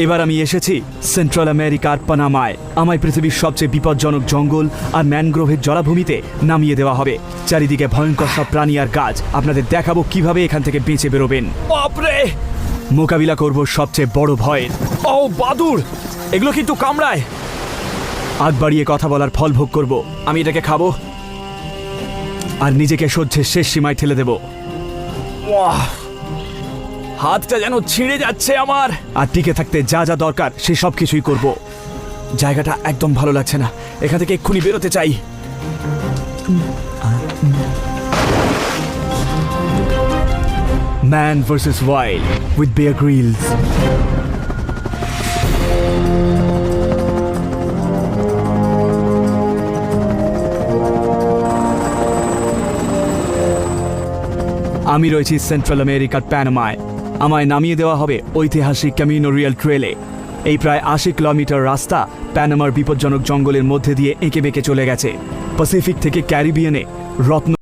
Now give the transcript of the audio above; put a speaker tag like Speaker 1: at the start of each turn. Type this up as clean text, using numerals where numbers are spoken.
Speaker 1: এবার আমি এসেছি সেন্ট্রাল আমেরিকার পানামায়। আমায় পৃথিবীর সবচেয়ে বিপজ্জনক জঙ্গল আর ম্যানগ্রোভের জলাভূমিতে নামিয়ে দেওয়া হবে। চারিদিকে ভয়ঙ্কর সব প্রাণী আর গাছ। আপনাদের দেখাবো কিভাবে এখান থেকে বেঁচে বেরোবেন।
Speaker 2: বাপরে!
Speaker 1: মোকাবিলা করব সবচেয়ে বড় ভয়ের।
Speaker 2: ও বাদুড়, এগুলো কিন্তু কামড়ায়।
Speaker 1: আগ বাড়িয়ে কথা বলার ফল ভোগ করব।
Speaker 2: আমি এটাকে খাবো
Speaker 1: আর নিজেকে সহ্যের শেষ সীমায় ঠেলে দেব।
Speaker 2: ওয়াহ, হাতটা যেন ছিঁড়ে যাচ্ছে আমার।
Speaker 1: আর টিকে থাকতে যা যা দরকার সে সব কিছুই করব।
Speaker 2: জায়গাটা একদম ভালো লাগছে না, এখান থেকে এক্ষুনি বেরোতে চাই।
Speaker 1: Man vs. Wild with Bear Grylls. আমি রয়েছি সেন্ট্রাল আমেরিকার প্যানামায়। আমায় নামিয়ে দেওয়া হবে ঐতিহাসিক ক্যামিনো রিয়াল ট্রেলে। এই প্রায় ৮০ কিলোমিটার রাস্তা প্যানামার বিপজ্জনক জঙ্গলের মধ্যে দিয়ে এঁকে বেঁকে চলে গেছে। প্যাসিফিক থেকে ক্যারিবিয়ানে রত্ন